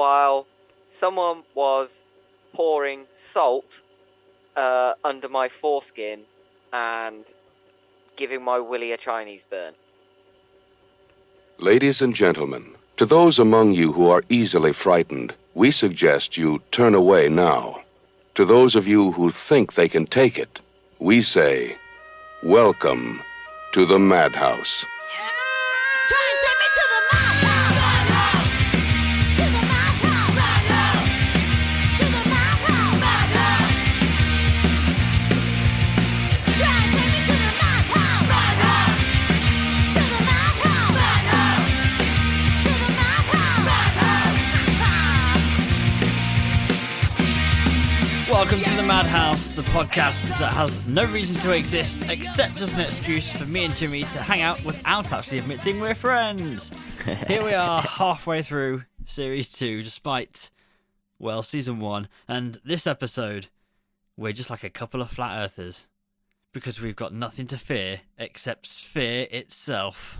while someone was pouring salt under my foreskin and giving my willy a Chinese burn. Ladies and gentlemen, to those among you who are easily frightened, we suggest you turn away now. To those of you who think they can take it, we say, welcome to the madhouse. Try and take me to the madhouse. To the madhouse. To the madhouse. Try and take me to the madhouse. To the madhouse. To the madhouse. Welcome to the Madhouse, the podcast that has no reason to exist except as an excuse for me and Jimmy to hang out without actually admitting we're friends. Here we are, halfway through Series 2, despite, well, Season 1, and this episode, we're just like a couple of flat earthers, because we've got nothing to fear except fear itself.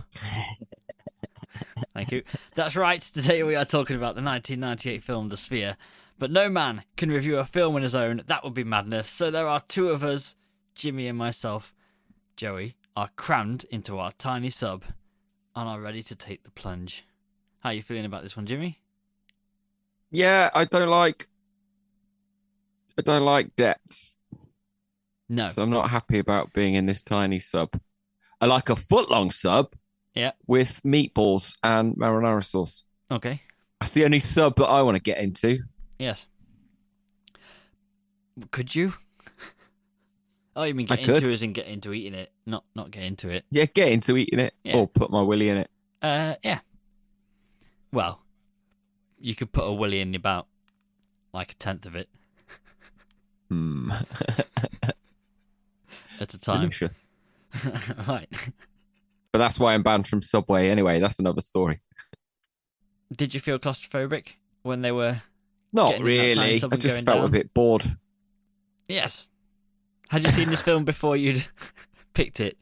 Thank you. That's right, today we are talking about the 1998 film The Sphere. But no man can review a film on his own. That would be madness. So there are two of us, Jimmy and myself. Joey are crammed into our tiny sub and are ready to take the plunge. How are you feeling about this one, Jimmy? Yeah, I don't like depths. No. So I'm not happy about being in this tiny sub. I like a foot-long sub. Yeah. With meatballs and marinara sauce. Okay. That's the only sub that I want to get into. Yes. Could you? Oh, you mean I get could. into as in get into eating it, not get into it. Yeah, get into eating it. Yeah. Or put my willy in it. Yeah. Well, you could put a willy in about like a tenth of it at a time. Delicious. Right. But that's why I'm banned from Subway anyway. That's another story. Did you feel claustrophobic when they were? Not Getting in that tiny really. sub I and just going felt down? a bit bored. Yes. Had you seen this film before you'd picked it?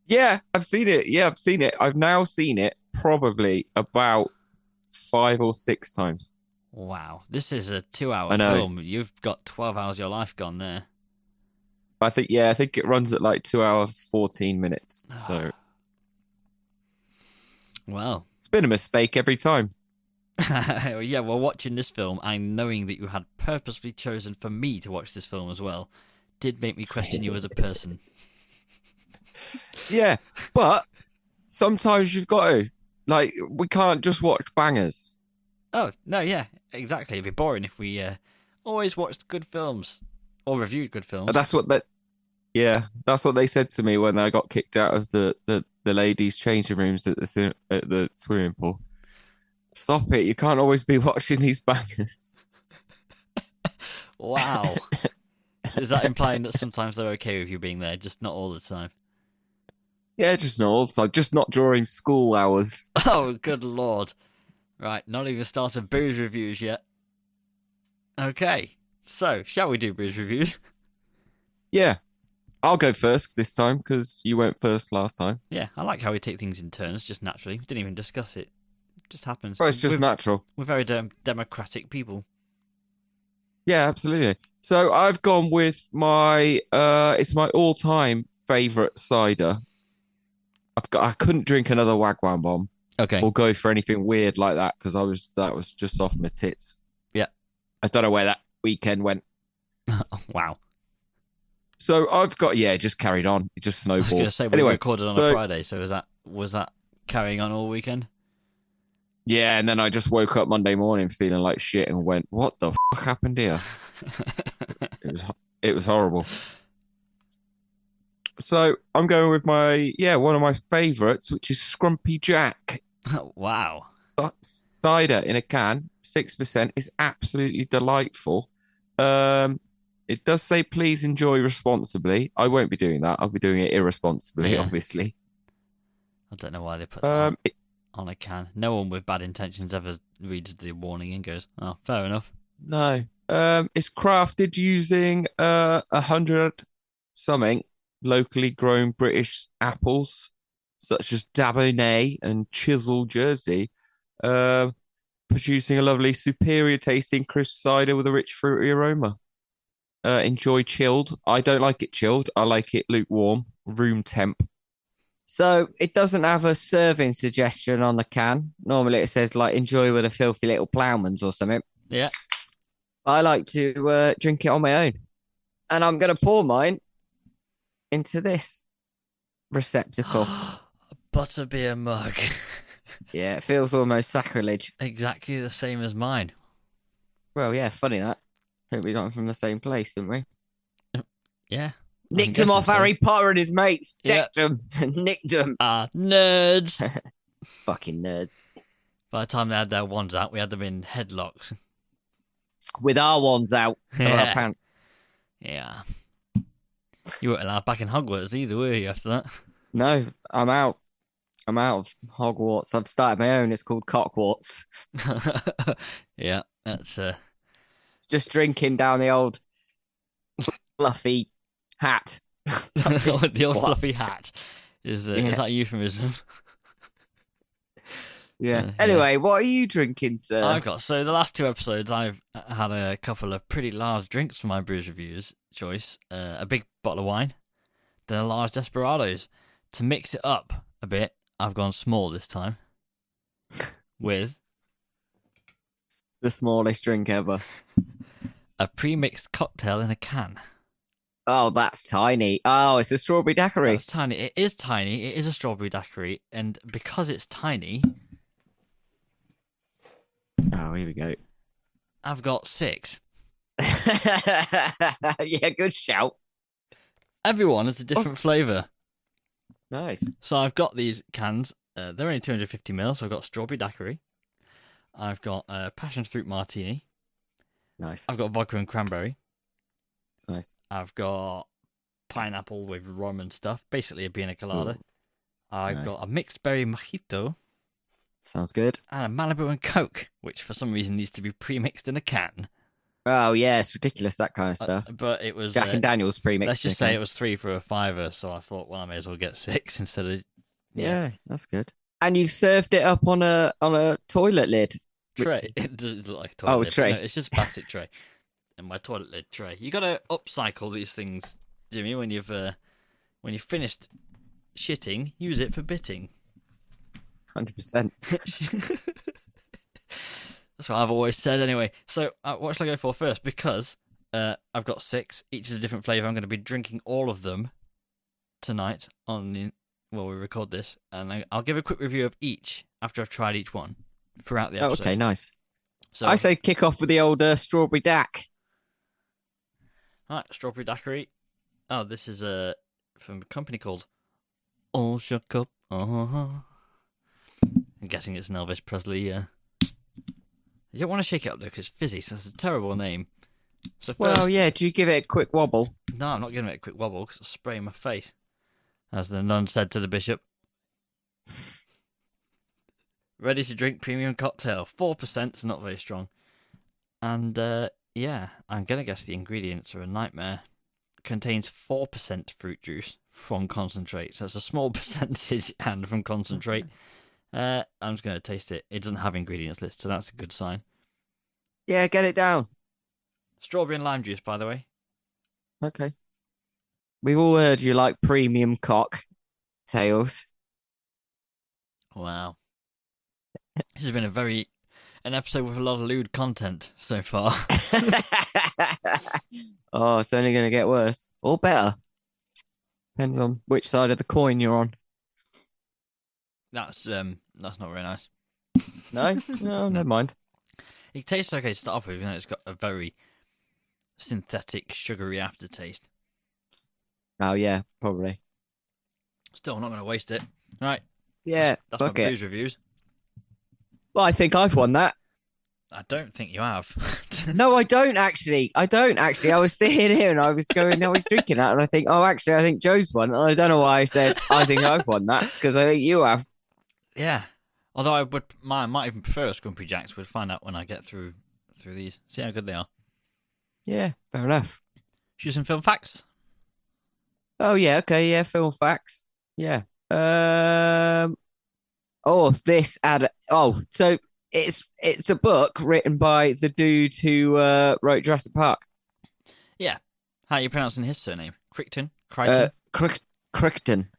Yeah, I've seen it. I've now seen it probably about 5 or 6 times. Wow. This is a 2-hour I know. film. You've got 12 hours of your life gone there. I think it runs at like 2 hours, 14 minutes. So Well. it's been a mistake every time. Yeah, well, watching this film and knowing that you had purposely chosen for me to watch this film as well did make me question you as a person. Yeah, but sometimes you've got to. Like, we can't just watch bangers. Oh, no, yeah, exactly. It'd be boring if we always watched good films or reviewed good films. And that's what they said to me when I got kicked out of the ladies' changing rooms at the swimming pool. Stop it! You can't always be watching these bangers. Wow. Is that implying that sometimes they're okay with you being there, just not all the time? Yeah, just not all the time. Just not during school hours. Oh, good lord. Right, not even started booze reviews yet. Okay, so, shall we do booze reviews? Yeah, I'll go first this time because you went first last time. Yeah, I like how we take things in turns, just naturally. We didn't even discuss it. It just happens. Well, it's just natural. We're very democratic people. Yeah, absolutely. So I've gone with it's my all-time favourite cider. I couldn't drink another Wagwan Bomb Okay. or go for anything weird like that because that was just off my tits. Yeah. I don't know where that weekend went. Wow. So I've got, just carried on. It just I was snowballed. going to say, we Anyway, recorded on a Friday, so was that carrying on all weekend? Yeah, and then I just woke up Monday morning feeling like shit and went, what the fuck happened here? It was horrible. So I'm going with one of my favourites, which is Scrumpy Jack. Wow. Cider in a can, 6%. It's absolutely delightful. It does say please enjoy responsibly. I won't be doing that. I'll be doing it irresponsibly, Yeah. Obviously. I don't know why they put that on a can. No one with bad intentions ever reads the warning and goes, oh, fair enough. No. It's crafted using 100 something locally grown British apples, such as Dabonnet and Chisel Jersey. But producing a lovely, superior tasting crisp cider with a rich fruity aroma. Enjoy chilled. I don't like it chilled. I like it lukewarm, room temp. So it doesn't have a serving suggestion on the can. Normally it says like enjoy with a filthy little ploughman's or something. Yeah. I like to drink it on my own. And I'm going to pour mine into this receptacle. Butterbeer mug. Yeah, it feels almost sacrilege. Exactly the same as mine. Well, yeah, funny that. I think we got them from the same place, didn't we? Yeah. Nicked them off so. Harry Potter and his mates. Yeah. Decked them. Nicked them. Ah, nerds. Fucking nerds. By the time they had their wands out, we had them in headlocks. With our wands out of our Yeah. pants. Yeah. You weren't allowed back in Hogwarts either, were you, after that? No, I'm out. I'm out of Hogwarts. I've started my own. It's called Cockwarts. Yeah, that's Just drinking down the old fluffy hat. the old What? fluffy hat. Is Yeah. is that a euphemism? Yeah. Yeah. Anyway, what are you drinking, sir? I've got so the last two episodes I've had a couple of pretty large drinks for my brews reviews choice. A big bottle of wine, then a large Desperados. To mix it up a bit, I've gone small this time. With The smallest drink ever. a pre-mixed cocktail in a can. Oh, that's tiny. Oh, it's a strawberry daiquiri. That's tiny. It is tiny. It is a strawberry daiquiri, and because it's tiny, Oh, here we go. I've got 6. Yeah, good shout. Everyone is a different flavour. Nice. So I've got these cans. They're only 250 ml. So I've got strawberry daiquiri. I've got passion fruit martini. Nice. I've got vodka and cranberry. Nice. I've got pineapple with rum and stuff. Basically a pina colada. Ooh. I've Right. got a mixed berry mojito Sounds good. and a Malibu and Coke, which for some reason needs to be pre-mixed in a can. Oh, yeah, it's ridiculous, that kind of stuff. But it was Jack and Daniels pre-mixed. let's just in a say can. it was 3 for a $5, so I thought, well, I may as well get 6 instead of Yeah, that's good. And you served it up on a toilet lid. which tray. is- It does look like a toilet Oh, a lid, but tray. no, it's just a plastic tray. And my toilet lid tray. You gotta upcycle these things, Jimmy, when you've finished shitting, use it for bitting. 100%. That's what I've always said anyway. So what shall I go for first? Because I've got 6, each is a different flavour. I'm going to be drinking all of them tonight while we record this, and I'll give a quick review of each after I've tried each one throughout the Oh, episode. okay, nice. So I say kick off with the old strawberry dac. Alright, strawberry daiquiri. Oh, this is from a company called All Shook Up. I'm guessing it's an Elvis Presley. You don't want to shake it up though, because it's fizzy. So it's a terrible name. So first, Well, yeah, do you give it a quick wobble? no, I'm not giving it a quick wobble because it'll spray in my face, as the nun said to the bishop. Ready to drink premium cocktail. 4%, so not very strong. And yeah, I'm gonna guess the ingredients are a nightmare. Contains 4% fruit juice from concentrate, so it's a small percentage and from concentrate. I'm just gonna taste it. It doesn't have ingredients list, so that's a good sign. Yeah, get it down. Strawberry and lime juice, by the way. Okay. We've all heard you like premium cocktails. Wow. This has been an episode with a lot of lewd content so far. Oh, it's only going to get worse or better. Depends on which side of the coin you're on. That's not very nice. No, no, never mind. It tastes okay to start off with, even though it's got a very synthetic, sugary aftertaste. Oh yeah, probably. Still, I'm not going to waste it. Right, Yeah, that's my fuck it. booze reviews. Well, I think I've won that. I don't think you have. No, I don't actually. I was sitting here and I was drinking that, and I think, oh, actually, I think Joe's won. And I don't know why I said I think I've won that because I think you have. Yeah. Although I might even prefer a Scrumpy Jacks. We'll find out when I get through these. See how good they are. Yeah, fair enough. Shoot some film facts. Oh yeah, okay, yeah, film facts. Yeah. Oh, so it's a book written by the dude who wrote Jurassic Park. Yeah. How are you pronouncing his surname? Crichton? Crichton,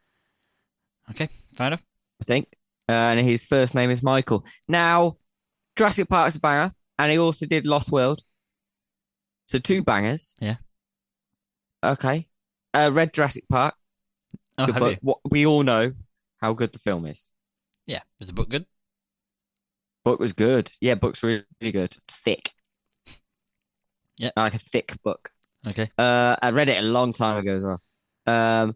Okay, fair enough. I think. And his first name is Michael. Now, Jurassic Park's a banger, and he also did Lost World. So 2 bangers. Yeah. Okay. Read Jurassic Park. Oh, Good have book. you? We all know how good the film is. Yeah. Was the book good? Book was good. Yeah, book's really, really good. Thick. Yeah. I like a thick book. Okay. I read it a long time ago as well.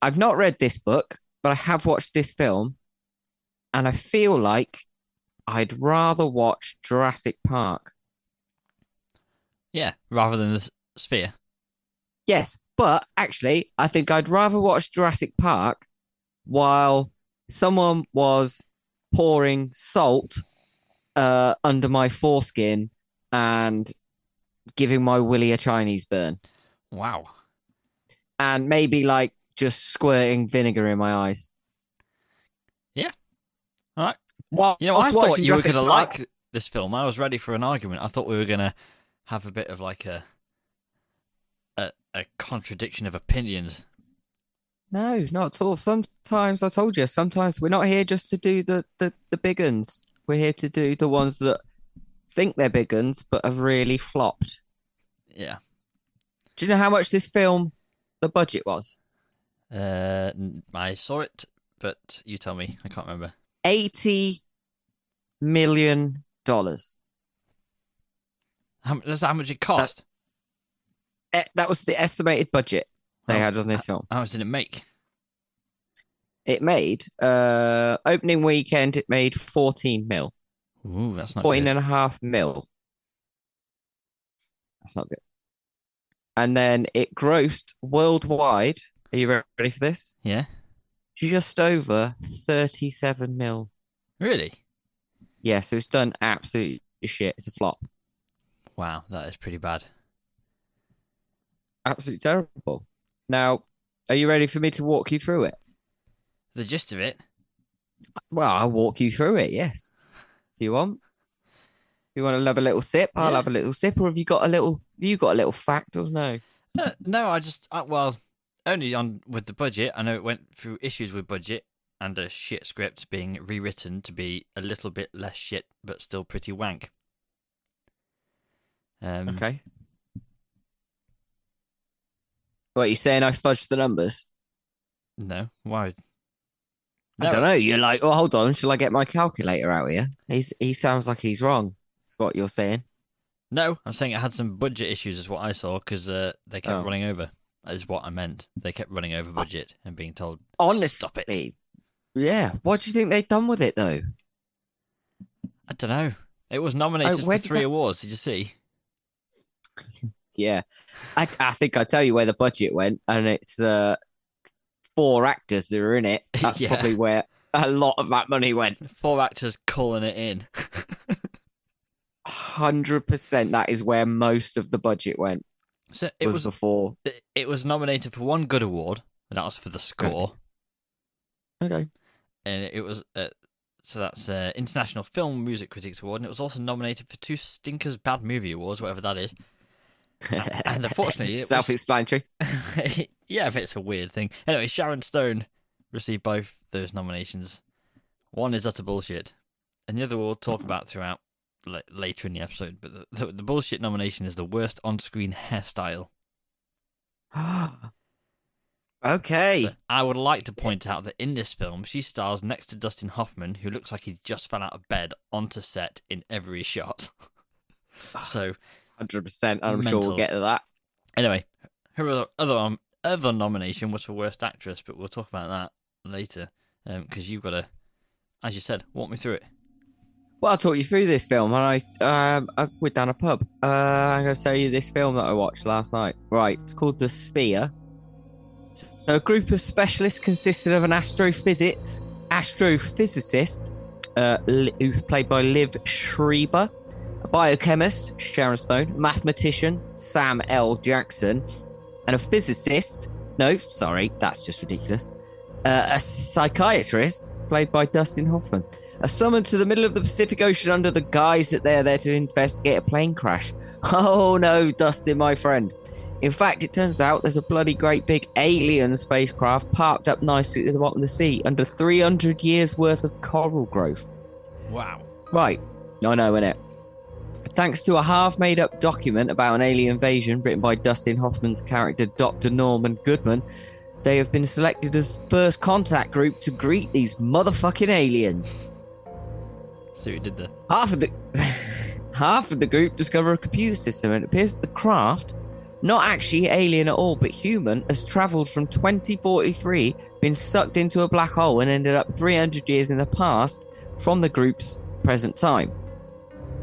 I've not read this book, but I have watched this film, and I feel like I'd rather watch Jurassic Park. Yeah, rather than the sphere. Yes, but actually, I think I'd rather watch Jurassic Park while someone was pouring salt under my foreskin and giving my willy a Chinese burn. Wow. And maybe like just squirting vinegar in my eyes. Yeah. All right. Well, You know, I thought you were going to like this film. I was ready for an argument. I thought we were going to have a bit of like a contradiction of opinions. No, not at all. Sometimes I told you, sometimes we're not here just to do the big uns. We're here to do the ones that think they're big uns but have really flopped. Yeah. Do you know how much this film, the budget was? I saw it, but you tell me. I can't remember. $80 million. That's how much it cost. That was the estimated budget they had on this film. How much did it make? It made opening weekend. It made 14 mil. Ooh, that's not 14.5 mil. That's not good. And then it grossed worldwide. Are you ready for this? Yeah. Just over 37 mil. Really? Yeah, so it's done absolutely shit. It's a flop. Wow, that is pretty bad. Absolutely terrible. Now, are you ready for me to walk you through it? The gist of it. Well, I'll walk you through it, yes. If you want. If you want to have a little sip, I'll Yeah. have a little sip. Or have you got a little fact or no? No, well, only on with the budget. I know it went through issues with budget and a shit script being rewritten to be a little bit less shit, but still pretty wank. Okay. What, you saying I fudged the numbers? No, why? I No. don't know. You're like, oh, hold on. Shall I get my calculator out here? He sounds like he's wrong. That's what you're saying. No, I'm saying it had some budget issues, is what I saw, because they kept Oh. running over. That is what I meant. They kept running over budget and being told, Honestly, stop it. Yeah. What do you think they've done with it, though? I don't know. It was nominated where for did 3 that- awards. Did you see? Yeah. I think I tell you where the budget went, and it's 4 actors that are in it. That's Yeah. probably where a lot of that money went. 4 actors calling it in. 100% that is where most of the budget went. So it was before. it was nominated for 1 good award, and that was for the score. Okay. And it was so that's International Film Music Critics Award, and it was also nominated for 2 Stinkers Bad Movie Awards, whatever that is. And unfortunately, it was- self-explanatory. Yeah, if it's a weird thing. Anyway, Sharon Stone received both those nominations. One is utter bullshit, and the other we'll talk about throughout later in the episode. But the bullshit nomination is the worst on-screen hairstyle. Okay. So I would like to point out that in this film, she stars next to Dustin Hoffman, who looks like he just fell out of bed onto set in every shot. So 100%. I'm sure Mental. we'll get to that. anyway, her other nomination was for worst actress, but we'll talk about that later because you've got to, as you said, walk me through it. Well, I'll talk you through this film, and we're down a pub. I'm going to tell you this film that I watched last night. Right, it's called The Sphere. So a group of specialists consisted of an astrophysicist, who's played by Liv Schreiber, a biochemist, Sharon Stone, mathematician, Sam L. Jackson, and a physicist. No, sorry, that's just ridiculous. A psychiatrist, played by Dustin Hoffman. are summoned to the middle of the Pacific Ocean under the guise that they're there to investigate a plane crash. Oh no, Dustin, my friend. In fact, it turns out there's a bloody great big alien spacecraft parked up nicely at the bottom of the sea under 300 years worth of coral growth. Wow. Right. I know, innit? Thanks to a half-made-up document about an alien invasion written by Dustin Hoffman's character Dr. Norman Goodman, they have been selected as the first contact group to greet these motherfucking aliens. See what you did there. Half of the group discover a computer system, and it appears that the craft, not actually alien at all but human, has travelled from 2043, been sucked into a black hole, and ended up 300 years in the past from the group's present time.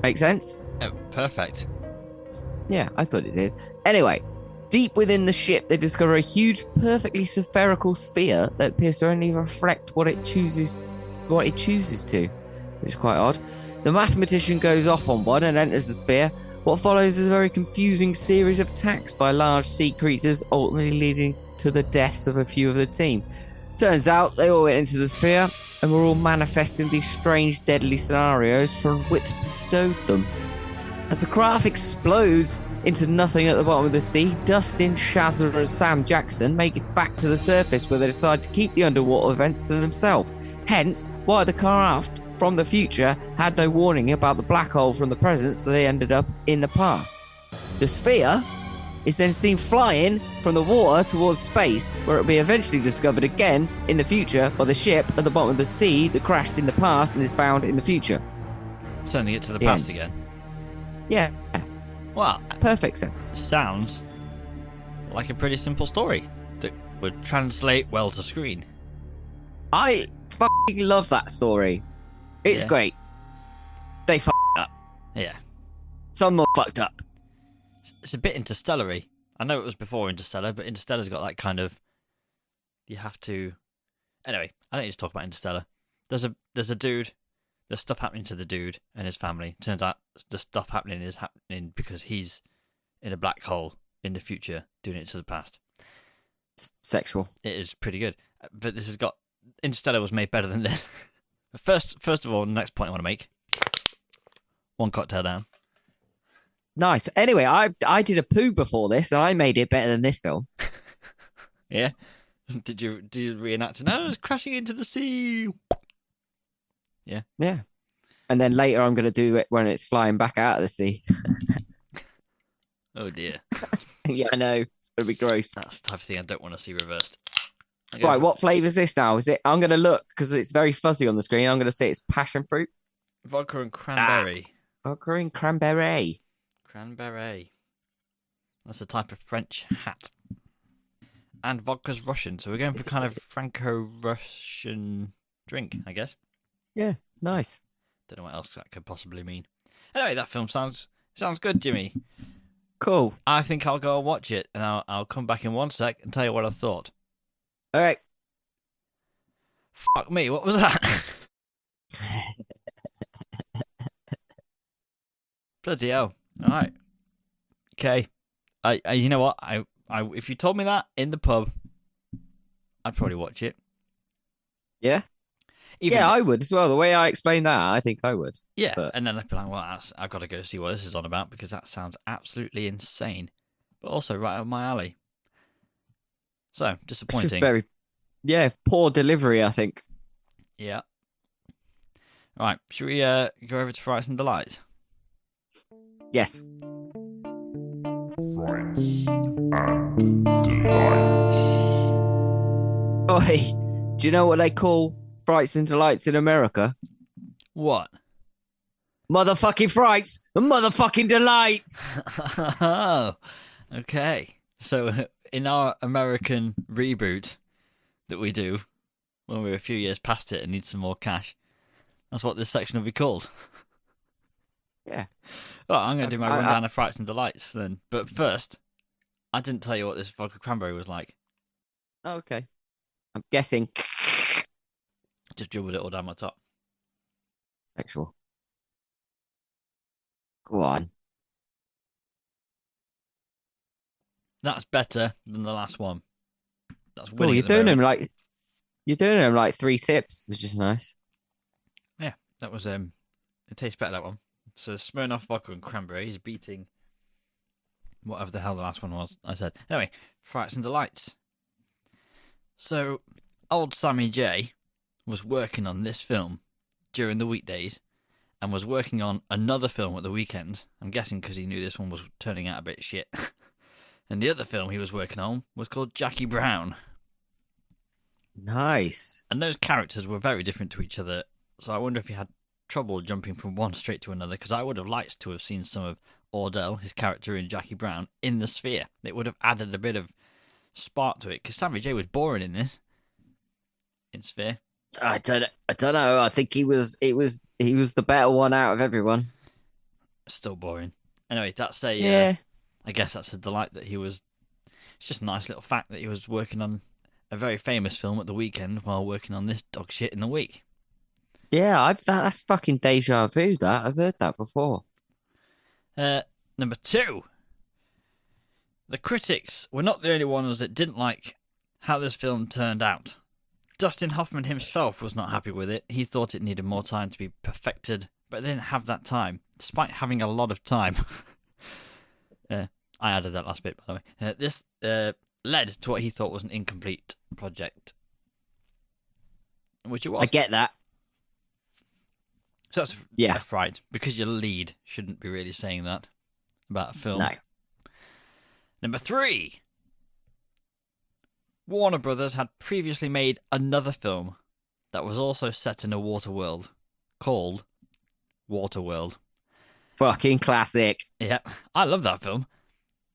Make sense? Oh, perfect. Yeah, I thought it did. Anyway, deep within the ship, they discover a huge, perfectly spherical sphere that appears to only reflect what it chooses to, which is quite odd. The mathematician goes off on one and enters the sphere. What follows is a very confusing series of attacks by large sea creatures, ultimately leading to the deaths of a few of the team. Turns out they all went into the sphere and were all manifesting these strange, deadly scenarios from which bestowed them. As the craft explodes into nothing at the bottom of the sea, Dustin, Shazza and Sam Jackson make it back to the surface, where they decide to keep the underwater events to themselves. Hence, why the craft from the future had no warning about the black hole from the present, so they ended up in the past. The sphere is then seen flying from the water towards space, where it will be eventually discovered again in the future by the ship at the bottom of the sea that crashed in the past and is found in the future. Turning it to the The past end. again. Yeah, Well, perfect sense. sounds like a pretty simple story that would translate well to screen. I fucking love that story. It's Yeah. great. They f***ed up. Yeah. Someone fucked up. It's a bit interstellar-y. I know it was before Interstellar, but Interstellar's got that kind of... You have to... Anyway, I don't need to talk about Interstellar. There's a dude. There's stuff happening to the dude and his family. Turns out the stuff happening is happening because he's in a black hole in the future doing it to the past. Sexual. It is pretty good. But this has got... Interstellar was made better than this. First of all, the next point I want to make. One cocktail down. Nice. Anyway, I did a poo before this, and I made it better than this film. Yeah? Did you reenact it? No, it's crashing into the sea. Yeah. Yeah. And then later I'm going to do it when it's flying back out of the sea. Oh dear. Yeah, I know. It's going to be gross. That's the type of thing I don't want to see reversed. Right, what flavour is this now? Is it? I'm going to look, because it's very fuzzy on the screen. I'm going to say it's passion fruit. Vodka and cranberry. Vodka and cranberry. Cranberry. That's a type of French hat. And vodka's Russian, so we're going for kind of Franco-Russian drink, I guess. Yeah, nice. Don't know what else that could possibly mean. Anyway, that film sounds good, Jimmy. Cool. I think I'll go and watch it, and I'll come back in one sec and tell you what I thought. All right. Fuck me, what was that? Bloody hell. All right. Okay. I you know what? I if you told me that in the pub, I'd probably watch it. Yeah? Even Yeah, I would as well. The way I explained that, I think I would. yeah, but- and then I'd be like, well, I've got to go see what this is on about because that sounds absolutely insane, but also right up my alley. So It's just disappointing. very, poor delivery, I think. Yeah. Right. Should we go over to Frights and Delights? Yes. Oh, hey, do you know what they call frights and delights in America? What? Motherfucking frights and motherfucking delights. Oh, okay. So in our American reboot that we do when we're a few years past it and need some more cash, that's what this section will be called. Yeah. Well, I'm going to do my I- rundown of Frights and Delights then. But first, I didn't tell you what this vodka cranberry was like. Okay. I'm guessing Just dribbled it all down my top. sexual. Go on. That's better than the last one. That's Oh, winning. you're at the doing them moment. like 3 sips, which is nice. Yeah, That was it tastes better, that one. So Smirnoff vodka and cranberry is beating whatever the hell the last one was I said. Anyway, Frights and Delights. So old Sammy J was working on this film during the weekdays and was working on another film at the weekends. I'm guessing because he knew this one was turning out a bit shit. And the other film he was working on was called Jackie Brown. Nice. And those characters were very different to each other, so I wonder if he had trouble jumping from one straight to another, because I would have liked to have seen some of Ordell, his character in Jackie Brown, in the Sphere. It would have added a bit of spark to it, because Sammy J was boring in this. In Sphere. I don't know. I think he was the better one out of everyone. Still boring. Anyway, that's a... Yeah. I guess that's a delight that he was... It's just a nice little fact that he was working on a very famous film at the weekend while working on this dog shit in the week. Yeah, that's fucking deja vu, that. I've heard that before. Number 2. The critics were not the only ones that didn't like how this film turned out. Dustin Hoffman himself was not happy with it. He thought it needed more time to be perfected, but they didn't have that time, despite having a lot of time. I added that last bit, by the way. This led to what he thought was an incomplete project, which it was. I get that. So that's Yeah. a fright, because your lead shouldn't be really saying that about a film. No. Number 3. Warner Brothers had previously made another film that was also set in a water world called Waterworld. Fucking classic. Yeah, I love that film.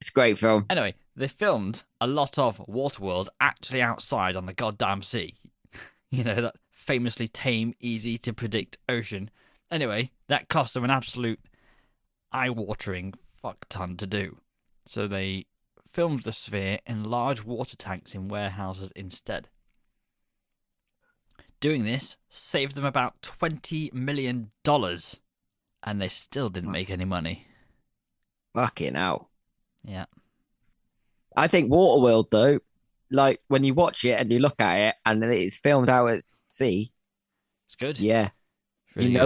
It's a great film. Anyway, they filmed a lot of Waterworld actually outside on the goddamn sea. You know, that famously tame, easy to predict ocean. Anyway, that cost them an absolute eye-watering fuck ton to do. So they filmed the Sphere in large water tanks in warehouses instead. Doing this saved them about $20 million, and they still didn't make any money. Fucking hell. Yeah. I think Waterworld, though, like when you watch it and you look at it and it's filmed out at sea, It's good. yeah, It's really you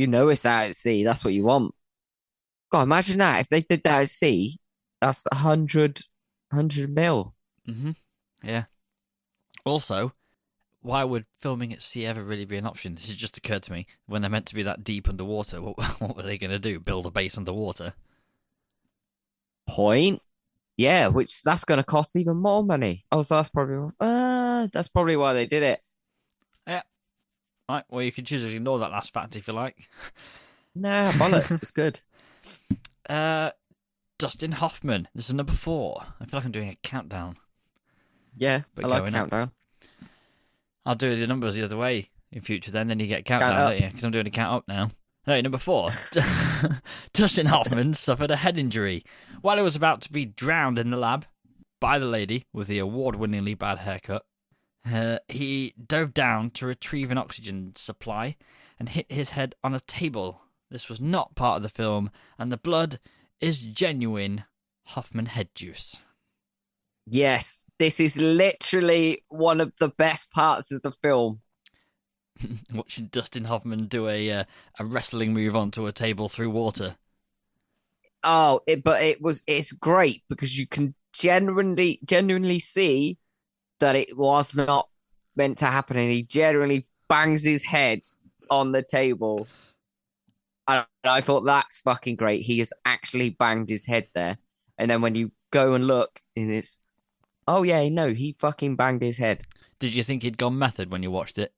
know good. it's out at sea. That's what you want. God, imagine that if they did that at sea. That's 100 mil. Mm-hmm. Yeah. Also, why would filming at sea ever really be an option? This has just occurred to me. When they're meant to be that deep underwater, what were they going to do? Build a base underwater? Point. Yeah, which that's going to cost even more money. Oh, so that's probably why they did it. Yeah. Right. Well, you can choose to ignore that last fact if you like. Nah, bollocks. It's good. Dustin Hoffman. This is number 4. I feel like I'm doing a countdown. Yeah, But I like going up. countdown. I'll do the numbers the other way in future then you get a countdown, Count up. don't you? Because I'm doing a count up now. No, number 4. Dustin Hoffman suffered a head injury while he was about to be drowned in the lab by the lady with the award-winningly bad haircut. He dove down to retrieve an oxygen supply and hit his head on a table. This was not part of the film, and the blood is genuine Hoffman head juice. Yes, this is literally one of the best parts of the film. Watching Dustin Hoffman do a wrestling move onto a table through water. Oh, it's great because you can genuinely see that it was not meant to happen, and he generally bangs his head on the table. And I thought that's fucking great. He has actually banged his head there. And then when you go and look, and it's, oh yeah, no, he fucking banged his head. Did you think he'd gone method when you watched it?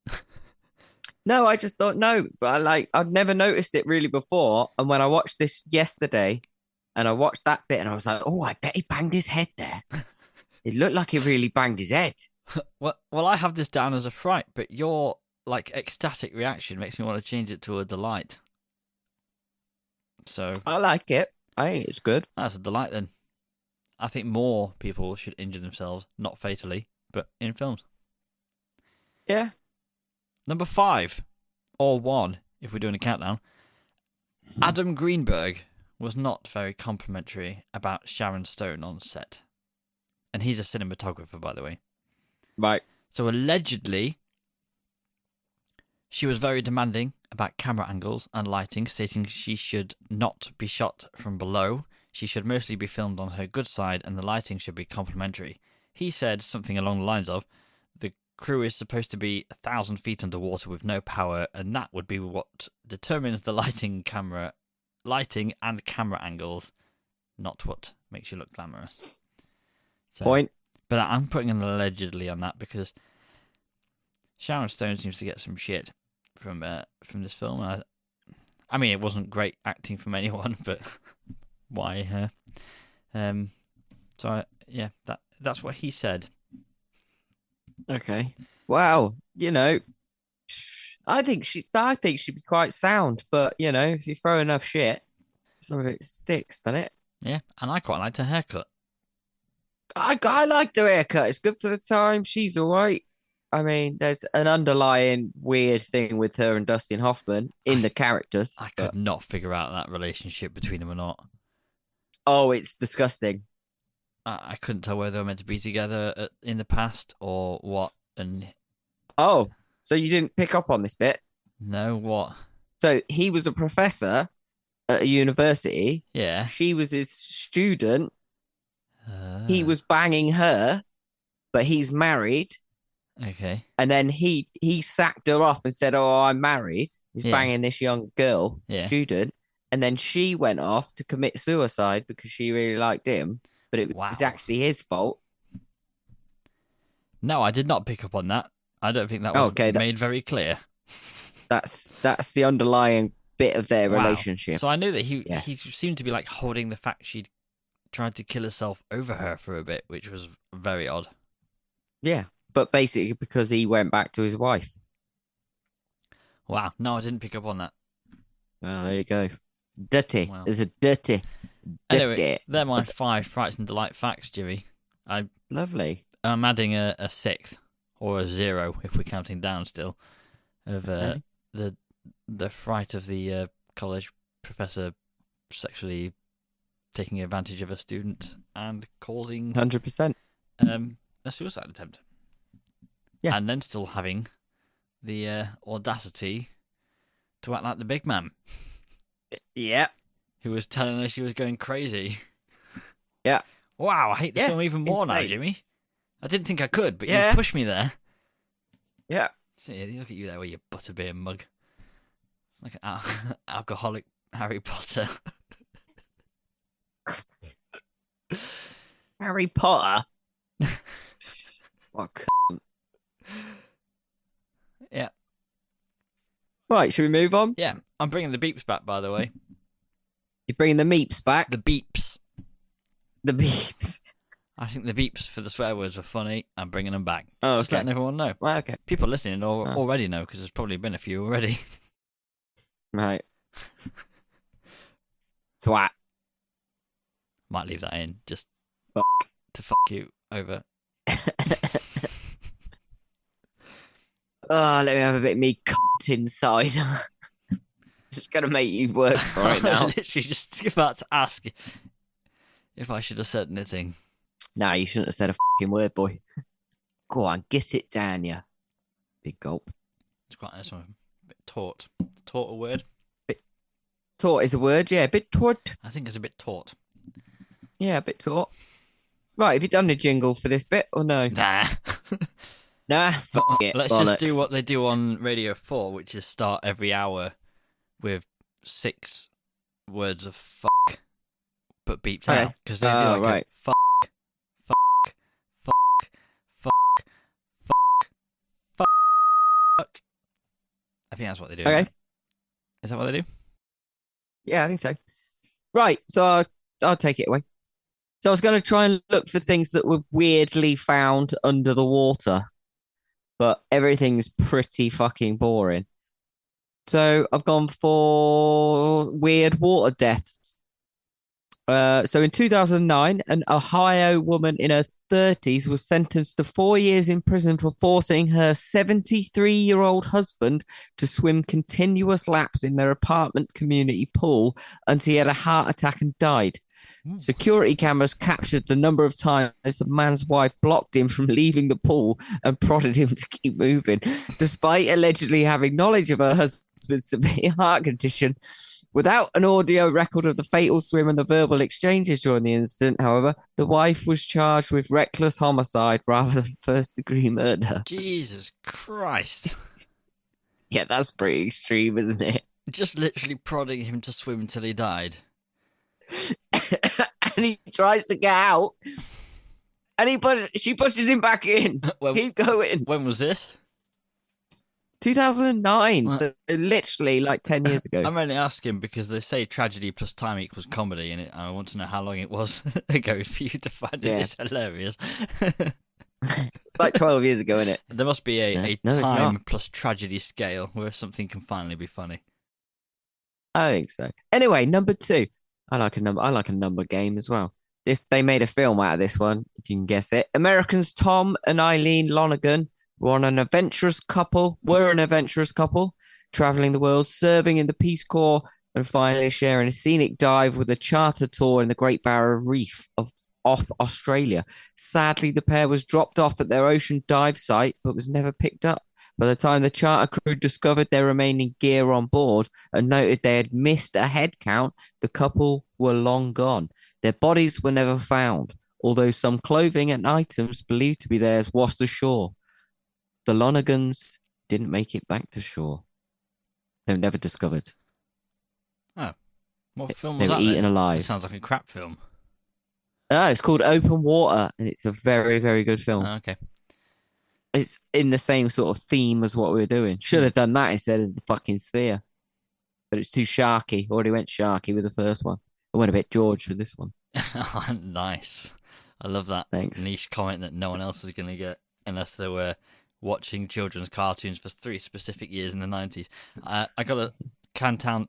No, I just thought no, but I'd never noticed it really before. And when I watched this yesterday, and I watched that bit, and I was like, oh, I bet he banged his head there. It looked like he really banged his head. Well, I have this down as a fright, but your ecstatic reaction makes me want to change it to a delight. So I like it. I think it's good. that's a delight then. I think more people should injure themselves, not fatally, but in films. Yeah. Number 5, or 1, if we're doing a countdown. Adam Greenberg was not very complimentary about Sharon Stone on set. And he's a cinematographer, by the way. Right. So allegedly, she was very demanding about camera angles and lighting, stating she should not be shot from below. She should mostly be filmed on her good side, and the lighting should be complementary. He said something along the lines of, the crew is supposed to be 1,000 feet underwater with no power, and that would be what determines the lighting and camera angles, not what makes you look glamorous. So, Point. but I'm putting an allegedly on that because Sharon Stone seems to get some shit from this film. I mean, it wasn't great acting from anyone, but why her? That's what he said. Okay. Well, I think she'd be quite sound, but if you throw enough shit, some of it sticks, doesn't it? Yeah, and I quite liked her haircut. I like the haircut. It's good for the time. She's all right. I mean, there's an underlying weird thing with her and Dustin Hoffman in the characters. I could not figure out that relationship between them or not. Oh, it's disgusting. I couldn't tell whether they were meant to be together in the past or what. And Oh, so you didn't pick up on this bit? no, what? So he was a professor at a university. Yeah. She was his student. He was banging her, but he's married. Okay. And then he sacked her off and said, "Oh, I'm married." He's Yeah. banging this young girl, Yeah. student. And then she went off to commit suicide because she really liked him, but it was Wow. actually his fault. No, I did not pick up on that. I don't think that was made very clear. That's the underlying bit of their Wow. relationship. So I knew that he Yes. seemed to be like holding the fact she'd tried to kill herself over her for a bit, which was very odd. Yeah, but basically because he went back to his wife. Wow. No, I didn't pick up on that. Well, there you go. Dirty. Wow. There's a dirty. Anyway, they're my 5 Frights and Delight facts, Jimmy. Lovely. I'm adding a 6th, or a 0 if we're counting down still, of Okay. the fright of the college professor sexually taking advantage of a student and causing 100%. a suicide attempt. Yeah. And then still having the audacity to act like the big man Yeah. who was telling her she was going crazy. Yeah. Wow, I hate this Yeah, film even more now, insane. Jimmy. I didn't think I could, but Yeah. you pushed me there. Yeah. See, look at you there with your butterbeer mug. Like an alcoholic Harry Potter. Harry Potter. What? Yeah. Right, should we move on? Yeah, I'm bringing the beeps back, by the way. You're bringing the meeps back. The beeps. The beeps. I think the beeps for the swear words were funny. I'm bringing them back. Oh, Just okay. letting everyone know. Well, okay. People listening Oh. already know, because there's probably been a few already. Right. Twat. Might leave that in, just Fuck. to fuck you over. Oh, let me have a bit of me cunt inside. Just gonna make you work for it I now. was literally just about to ask if I should have said anything. Nah, you shouldn't have said a fucking word, boy. Go on, get it down, ya. Big gulp. It's quite nice one. A bit taut. Taut a word? Taut is a word, yeah. A bit taut. I think it's a bit taut. Yeah, a bit taut. Right, have you done the jingle for this bit or no? Nah. Nah, fuck it. Let's bollocks. just do what they do on Radio 4, which is start every hour with 6 words of fuck, but beeped Okay. out. Because they do like right. a fuck, fuck, fuck, fuck, fuck, fuck. I think that's what they do. Okay. Is that what they do? Yeah, I think so. Right, so I'll take it away. So I was going to try and look for things that were weirdly found under the water, but everything's pretty fucking boring. So I've gone for weird water deaths. So in 2009, an Ohio woman in her 30s was sentenced to 4 years in prison for forcing her 73-year-old husband to swim continuous laps in their apartment community pool until he had a heart attack and died. Security cameras captured the number of times the man's wife blocked him from leaving the pool and prodded him to keep moving. Despite allegedly having knowledge of her husband's developed with severe heart condition. Without an audio record of the fatal swim and the verbal exchanges during the incident, however, the wife was charged with reckless homicide rather than first-degree murder. Jesus Christ. Yeah, that's pretty extreme, isn't it? Just literally prodding him to swim until he died. And he tries to get out, and she pushes him back in. Keep going. When was this? 2009, so literally like 10 years ago. I'm only asking because they say tragedy plus time equals comedy, and I want to know how long it was ago for you to find it. It's hilarious. Like 12 years ago, isn't it? There must be a No, it's time not. plus tragedy scale where something can finally be funny. I think so. Anyway, number 2. I like a number game as well. They made a film out of this one, if you can guess it. Americans Tom and Eileen Lonergan were an adventurous couple, traveling the world, serving in the Peace Corps, and finally sharing a scenic dive with a charter tour in the Great Barrier Reef off Australia. Sadly, the pair was dropped off at their ocean dive site, but was never picked up. By the time the charter crew discovered their remaining gear on board and noted they had missed a head count, the couple were long gone. Their bodies were never found, although some clothing and items believed to be theirs washed ashore. The Lonergans didn't make it back to shore. They were never discovered. Oh, what film They was were that? eaten then? alive. It sounds like a crap film. It's called Open Water, and it's a very, very good film. Oh, okay. It's in the same sort of theme as what we were doing. Should have done that instead of the fucking Sphere. But it's too sharky. Already went sharky with the first one. I went a bit George with this one. Nice. I love that Thanks. niche comment that no one else is going to get unless they were watching children's cartoons for 3 specific years in the 90s. I got a Cantown.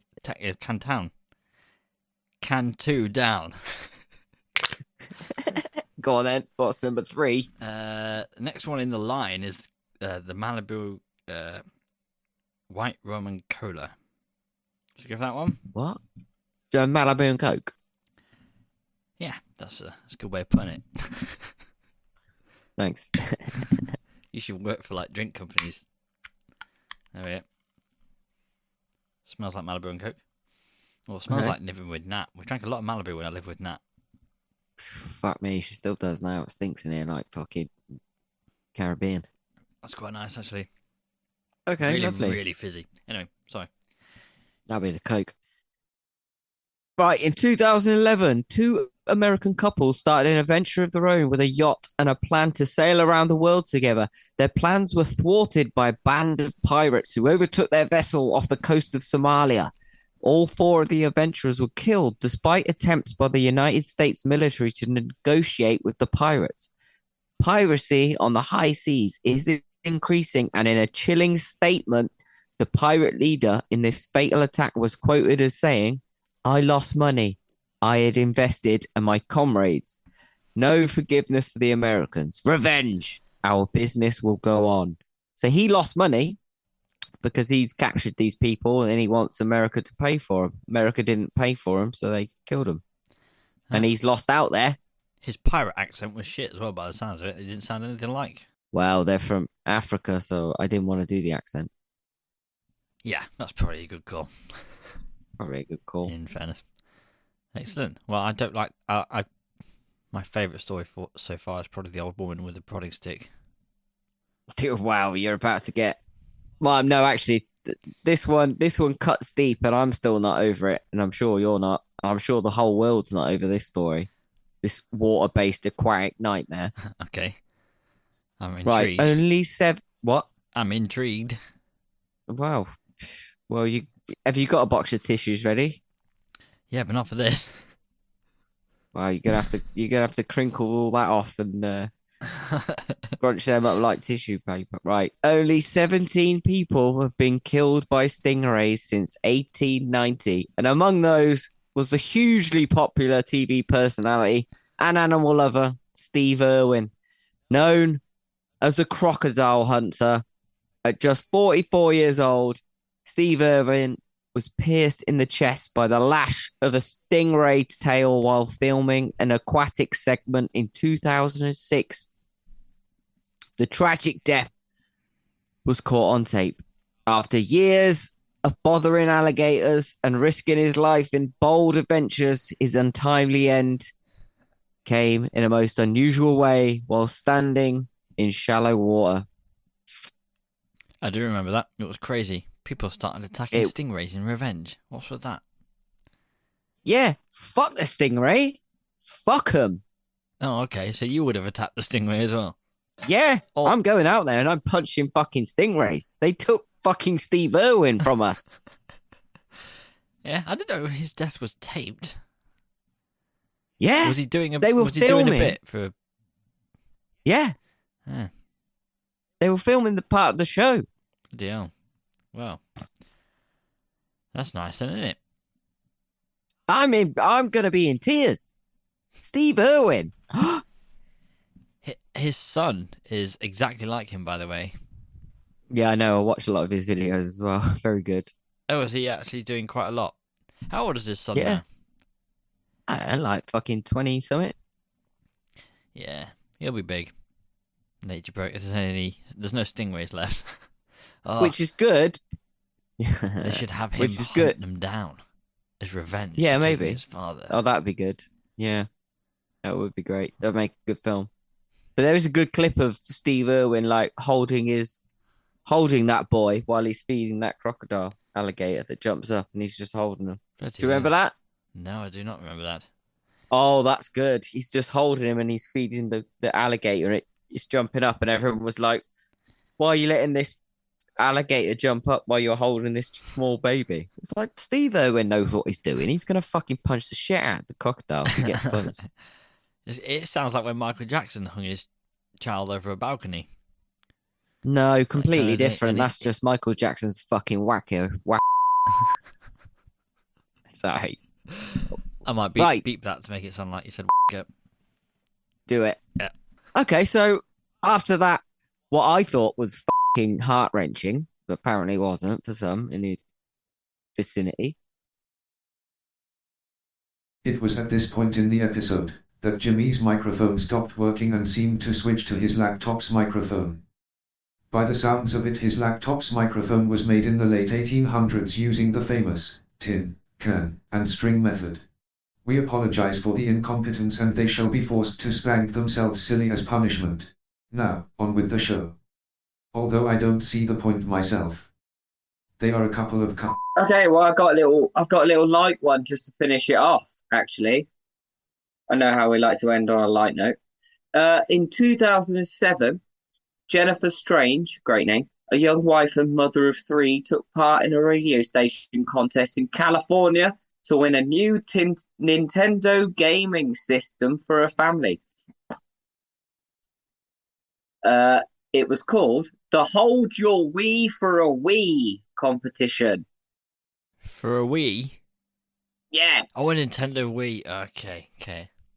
Cantu down. Go on then. What's number 3? Next one in the line is the Malibu White Rum and Cola. Should we give that one? What? Malibu and Coke. Yeah, that's a good way of putting it. Thanks. You should work for like drink companies. There we go. Smells like Malibu and Coke. Well, it smells Okay. like living with Nat. We drank a lot of Malibu when I lived with Nat. Fuck me, she still does now. It stinks in here like fucking Caribbean. That's quite nice, actually. Okay, Really, lovely. really fizzy. Anyway, sorry. That'll be the Coke. Right, in 2011, 2 American couples started an adventure of their own with a yacht and a plan to sail around the world together. Their plans were thwarted by a band of pirates who overtook their vessel off the coast of Somalia. All 4 of the adventurers were killed despite attempts by the United States military to negotiate with the pirates. Piracy on the high seas is increasing, and in a chilling statement, the pirate leader in this fatal attack was quoted as saying, "I lost money I had invested and my comrades. No forgiveness for the Americans. Revenge. Our business will go on." So he lost money because he's captured these people and he wants America to pay for him. America didn't pay for him, so they killed him. And he's lost out there. His pirate accent was shit as well, by the sounds of it. It didn't sound anything like. Well, they're from Africa, so I didn't want to do the accent. Yeah, that's probably a good call. Probably a good call. In fairness. Excellent. Well, I don't like. My favourite story so far is probably the old woman with the prodding stick. Wow, you're about to get. Well, no, actually, this one cuts deep, and I'm still not over it, and I'm sure you're not. I'm sure the whole world's not over this story, this water-based aquatic nightmare. Okay, I'm Right, intrigued. only 7. What? I'm intrigued. Wow. Well, have you got a box of tissues ready? Yeah, but not for this. Well, you're gonna have to crinkle all that off and crunch them up like tissue paper. Right. Only 17 people have been killed by stingrays since 1890. And among those was the hugely popular TV personality and animal lover, Steve Irwin, known as the crocodile hunter. At just 44 years old, Steve Irwin was pierced in the chest by the lash of a stingray tail while filming an aquatic segment in 2006. The tragic death was caught on tape. After years of bothering alligators and risking his life in bold adventures, his untimely end came in a most unusual way while standing in shallow water. I do remember that. It was crazy. People started attacking It- stingrays in revenge. What's with that? Yeah, fuck the stingray. Fuck him. Oh, okay. So you would have attacked the stingray as well. Yeah, Oh. I'm going out there and I'm punching fucking stingrays. They took fucking Steve Irwin from us. Yeah, I didn't know his death was taped. Yeah, Was he doing a? They were was he doing a filming. bit for? yeah. Yeah, They were filming the part of the show. deal. Well, that's nice, then, isn't it? I'm gonna be in tears. Steve Irwin. His son is exactly like him, by the way. Yeah, I know. I watched a lot of his videos as well. Very good. Oh, is he actually doing quite a lot? How old is his son Yeah. now? I don't know, like fucking 20 something. Yeah, he'll be big. Nature broke. There's no stingrays left. Oh, Which is good. they should have him which is hunt good. them down as revenge. Yeah, for taking maybe. his father. Oh, that'd be good. Yeah, that would be great. That'd make a good film. But there is a good clip of Steve Irwin like holding that boy while he's feeding that crocodile alligator that jumps up and he's just holding him. Bloody Do you remember hell. that? No, I do not remember that. Oh, that's good. He's just holding him and he's feeding the alligator and it's jumping up and everyone was like, why are you letting this alligator jump up while you're holding this small baby? It's like Steve Irwin knows what he's doing. He's gonna fucking punch the shit out of the crocodile if he gets close. It sounds like when Michael Jackson hung his child over a balcony. No, completely and it- different. and it- That's just Michael Jackson's fucking wacko. Sorry, I might beep, Right. beep that to make it sound like you said up. do it. Yeah. Okay, so after that, what I thought was fucking heart wrenching, but apparently wasn't for some in the vicinity. It was at this point in the episode that Jimmy's microphone stopped working and seemed to switch to his laptop's microphone. By the sounds of it, his laptop's microphone was made in the late 1800s using the famous tin, can, and string method. We apologize for the incompetence and they shall be forced to spank themselves silly as punishment. Now, on with the show. Although I don't see the point myself. They are a couple of Okay, well, I've got a little light one just to finish it off, actually. I know how we like to end on a light note. In 2007, Jennifer Strange, great name, a young wife and mother of three, took part in a radio station contest in California to win a new Nintendo gaming system for her family. It was called the Hold Your Wii for a Wii competition. For a Wii? Yeah. Oh, a Nintendo Wii. Okay.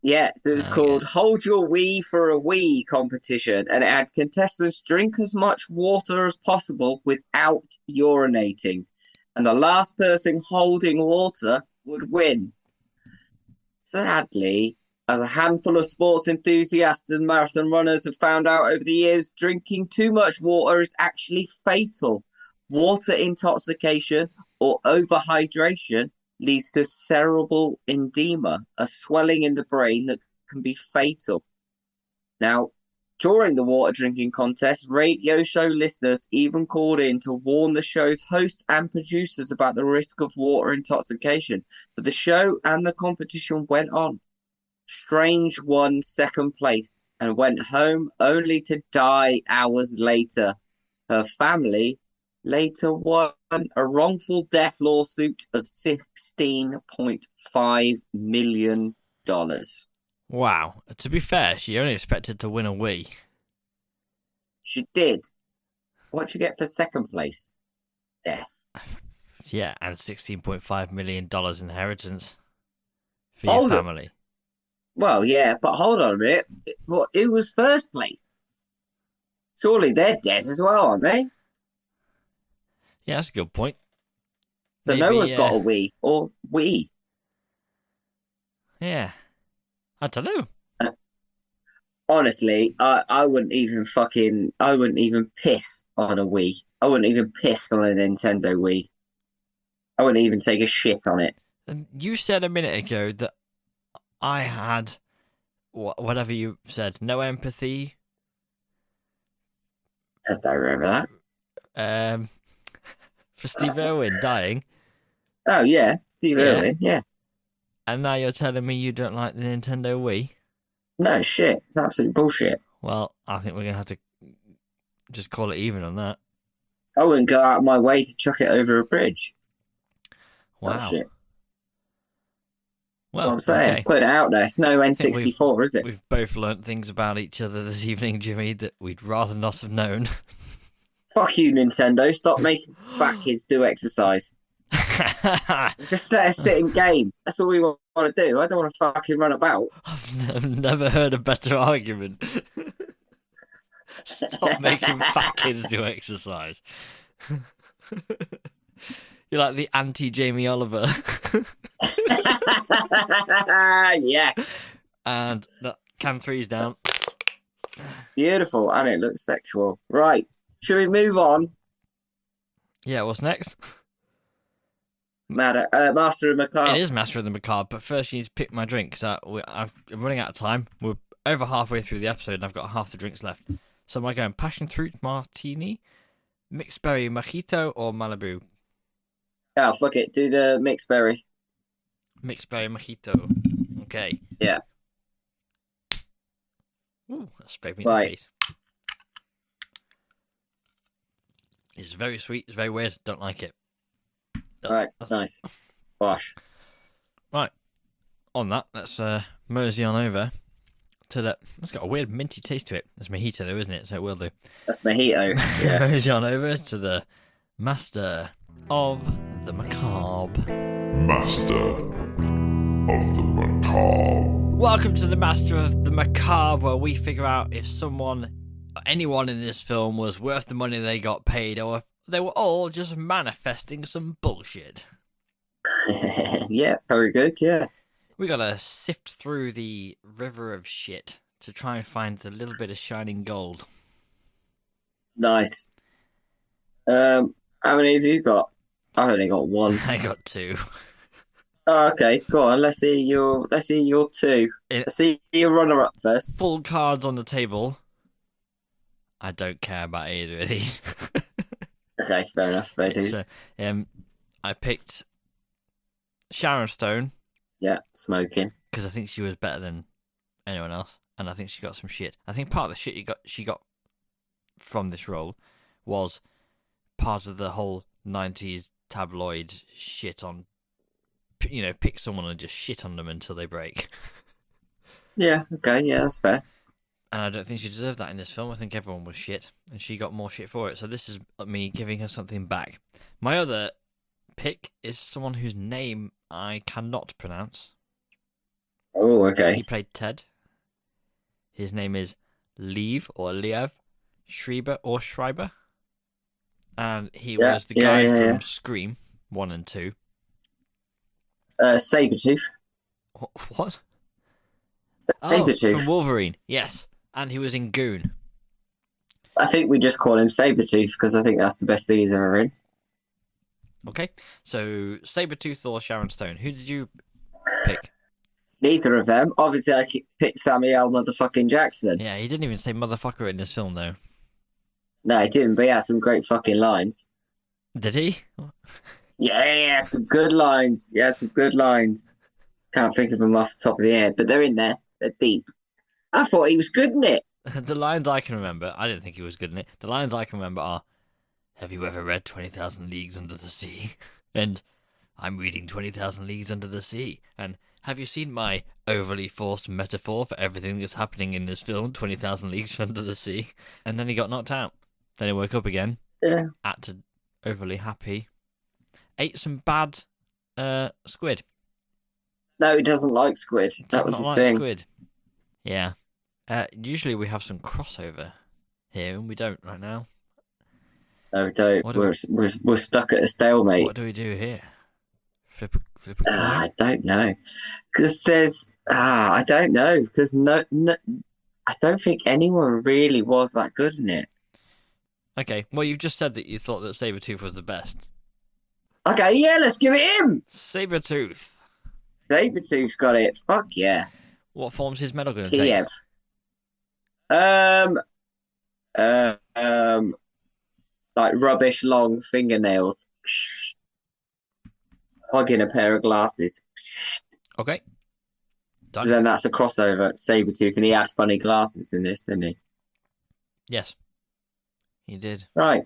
Yeah, so it's Okay. called Hold Your Wii for a Wii competition, and it had contestants drink as much water as possible without urinating, and the last person holding water would win. Sadly, as a handful of sports enthusiasts and marathon runners have found out over the years, drinking too much water is actually fatal. Water intoxication or overhydration leads to cerebral edema, a swelling in the brain that can be fatal. Now, during the water drinking contest, radio show listeners even called in to warn the show's hosts and producers about the risk of water intoxication. But the show and the competition went on. Strange won second place and went home only to die hours later. Her family later won a wrongful death lawsuit of $16.5 million. Wow. To be fair, she only expected to win a Wii. She did. What'd you get for second place? Death. Yeah, and $16.5 million inheritance for your Hold it. family. Well, yeah, but hold on a minute. Who was first place? Surely they're dead as well, aren't they? Yeah, that's a good point. So no Maybe, one's got a Wii or Wii. Yeah. I don't know. Honestly, I wouldn't even piss on a Wii. I wouldn't even piss on a Nintendo Wii. I wouldn't even take a shit on it. And you said a minute ago that I had whatever you said, no empathy. I don't remember that. For Steve Irwin dying, Oh, yeah. Steve Yeah. Irwin, yeah. and now you're telling me you don't like the Nintendo Wii. No, shit. It's absolute bullshit. Well, I think we're gonna have to just call it even on that. I wouldn't go out of my way to chuck it over a bridge. It's not Wow. shit. That's Well, what I'm saying. okay. Put it out there. It's no think N64, is it? We've both learnt things about each other this evening, Jimmy, that we'd rather not have known. Fuck you, Nintendo. Stop making fat kids do exercise. Just let us sit and game. That's all we want to do. I don't want to fucking run about. I've never heard a better argument. Stop making fat kids do exercise. You're like the anti-Jamie Oliver. Yeah. And that can 3's down. Beautiful. And it looks sexual. Right. Should we move on? Yeah, what's next? Master of Macabre. It is Master of the Macabre, but first you need to pick my drink, because I'm running out of time. We're over halfway through the episode, and I've got half the drinks left. So am I going passion fruit martini, mixed berry mojito, or Malibu? Oh, fuck it. Do the mixed berry. Mixed berry mojito. Okay. Yeah. Ooh, that sprayed me Right. in the face. It's very sweet. It's very weird. Don't like it. Right. Nice. Bosh. Right. On that, let's mosey on over to the. It's got a weird minty taste to it. It's mojito, though, isn't it? So it will do. That's mojito. Yeah. Mosey on over to the Master of the Macabre. Master of the Macabre. Welcome to the Master of the Macabre, where we figure out if anyone in this film was worth the money they got paid, or if they were all just manifesting some bullshit. Yeah. Very good. Yeah. We gotta sift through the river of shit to try and find the little bit of shining gold. Nice. How many have you got? I've only got one. I got 2. Oh, okay, go on. Let's see your two. Let's see your runner up first. Full cards on the table. I don't care about either of these. Okay, fair enough. Fair dues. So, I picked Sharon Stone Yeah, smoking. because I think she was better than anyone else, and I think she got some shit. I think part of the shit she got from this role was part of the whole 90s tabloid shit on, pick someone and just shit on them until they break. Yeah, okay, yeah, that's fair. And I don't think she deserved that in this film. I think everyone was shit, and she got more shit for it. So this is me giving her something back. My other pick is someone whose name I cannot pronounce. Oh, He okay. played Ted. His name is Liev Schreiber. And he Yeah, was the yeah, guy yeah, from yeah. Scream 1 and 2. Sabretooth. What? Oh, Sabretooth. from Wolverine, yes. And he was in Goon. I think we just call him Sabretooth because I think that's the best thing he's ever in. Okay, so Sabretooth or Sharon Stone? Who did you pick? Neither of them. Obviously, I picked Samuel motherfucking Jackson. Yeah, he didn't even say motherfucker in this film, though. No, he didn't, but he had some great fucking lines. Did he? Yeah, some good lines. Yeah, some good lines. Can't think of them off the top of the head, but they're in there. They're deep. I thought he was good in it. The lines I can remember, I didn't think he was good in it. The lines I can remember are, "Have you ever read 20,000 Leagues Under the Sea?" And, "I'm reading 20,000 Leagues Under the Sea." And, "Have you seen my overly forced metaphor for everything that's happening in this film, 20,000 Leagues Under the Sea?" And then he got knocked out. Then he woke up again, Yeah. acted overly happy, ate some bad squid. No, he doesnn't like squid. That Does was not the like thing. squid. Yeah. Usually we have some crossover here, and we don't right now. No, we don't. What do We're stuck at a stalemate. What do we do here? Flip a coin? I don't know. Because I don't know. Because no, I don't think anyone really was that good in it. Okay, well, you've just said that you thought that Sabretooth was the best. Okay, yeah, let's give it him. Sabretooth. Sabretooth's got it. Fuck yeah. What form's his medal going to take? Kiev. Um, uh, um, like rubbish long fingernails. Hugging a pair of glasses. Okay. Done. Then that's a crossover. Sabretooth, and he had funny glasses in this, didn't he? Yes. He did. Right.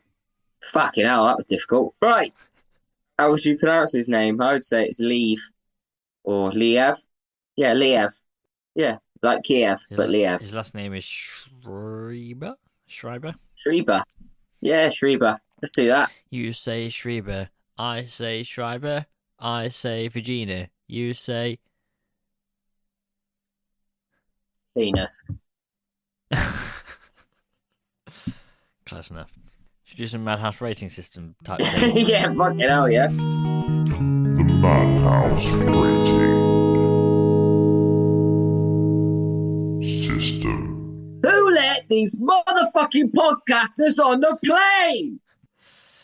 Fucking hell, that was difficult. Right. How would you pronounce his name? I would say it's Lev or Liev. Yeah, Liev. Yeah, like Kiev, but Liev. His last name is Schreiber? Schreiber? Schreiber. Yeah, Schreiber. Let's do that. You say Schreiber. I say Schreiber. I say Virginia. You say... Venus. Close enough. Should do some Madhouse rating system type thing. Yeah, fucking hell, yeah. The Madhouse rating system. Who let these motherfucking podcasters on the plane?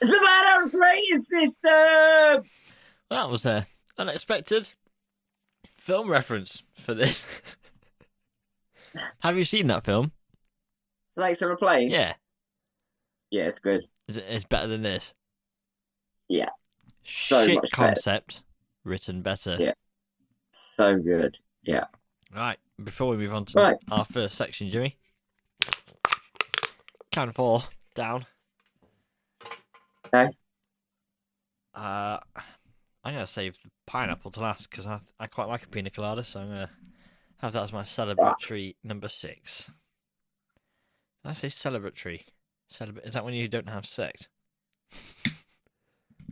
It's the Madhouse rating system! That was an unexpected film reference for this. Have you seen that film? Snakes on a plane? Yeah. Yeah, it's good. It's better than this. Yeah. So Shit much better. concept, written better. Yeah. So good. Yeah. Right, before we move on to Right. our first section, Jimmy. Count 4, down. Okay. I'm going to save the pineapple to last because I quite like a pina colada, so I'm going to have that as my celebratory number 6. Did I say celebratory? Is that when you don't have sex?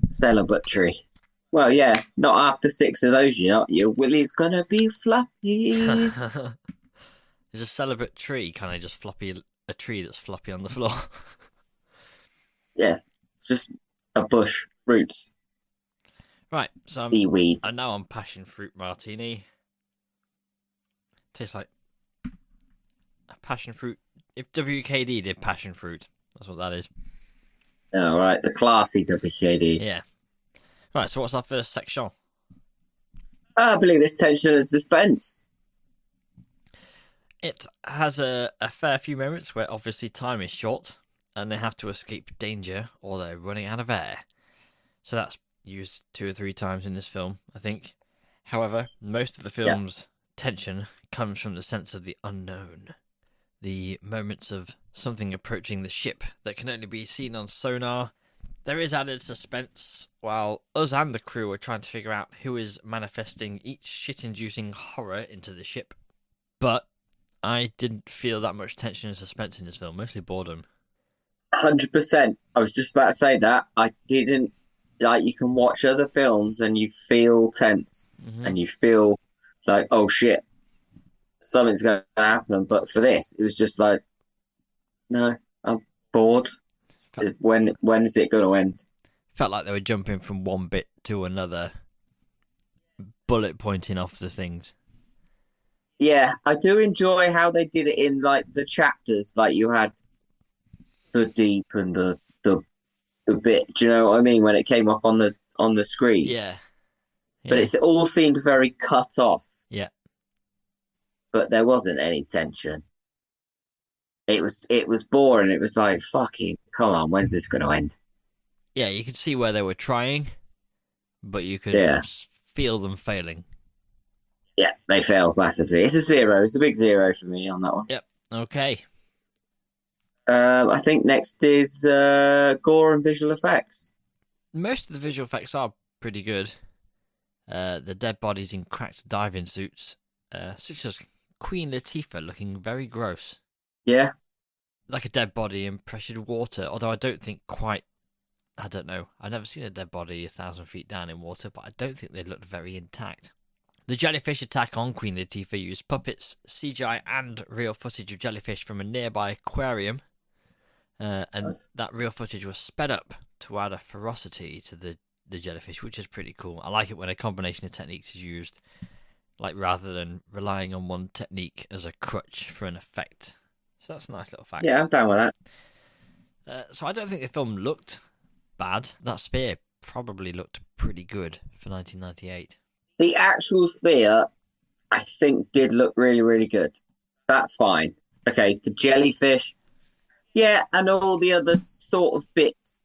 Celebratory. Well, yeah, not after 6 of those, you know. Your willy's gonna be floppy. Is a celebratory kind of just floppy, a tree that's floppy on the floor? Yeah, it's just a bush, roots, Right, so seaweed. I'm now on passion fruit martini. Tastes like a passion fruit. If WKD did passion fruit, that's what that is. All right, the classy WKD. Yeah. Right, so what's our first section? I believe it's tension and suspense. It has a fair few moments where obviously time is short and they have to escape danger or they're running out of air. So that's used 2 or 3 times in this film, I think. However, most of the film's tension comes from the sense of the unknown. The moments of something approaching the ship that can only be seen on sonar. There is added suspense while us and the crew are trying to figure out who is manifesting each shit-inducing horror into the ship. But I didn't feel that much tension and suspense in this film, mostly boredom. 100%. I was just about to say that. I didn't like. You can watch other films and you feel tense and you feel like, oh shit, something's going to happen. But for this, it was just like, no, I'm bored. When is it going to end? Felt like they were jumping from one bit to another, bullet pointing off the things. Yeah, I do enjoy how they did it in like the chapters. Like you had the deep and the bit. Do you know what I mean? When it came up on the screen. Yeah. But it all seemed very cut off. Yeah. But there wasn't any tension. It was boring. It was like, fucking, come on, when's this going to end? Yeah, you could see where they were trying, but you could feel them failing. Yeah, they failed massively. It's a 0. It's a big 0 for me on that one. Yep. Okay. I think next is gore and visual effects. Most of the visual effects are pretty good. The dead bodies in cracked diving suits, such as Queen Latifah looking very gross. Yeah. Like a dead body in pressured water, although I don't think quite... I don't know. I've never seen a dead body 1,000 feet down in water, but I don't think they looked very intact. The jellyfish attack on Queen Latifah used puppets, CGI, and real footage of jellyfish from a nearby aquarium. And that real footage was sped up to add a ferocity to the jellyfish, which is pretty cool. I like it when a combination of techniques is used, like rather than relying on one technique as a crutch for an effect. So that's a nice little fact. Yeah, I'm down with that. So I don't think the film looked bad. That sphere probably looked pretty good for 1998. The actual sphere, I think, did look really, really good. That's fine. Okay, the jellyfish, yeah, and all the other sort of bits,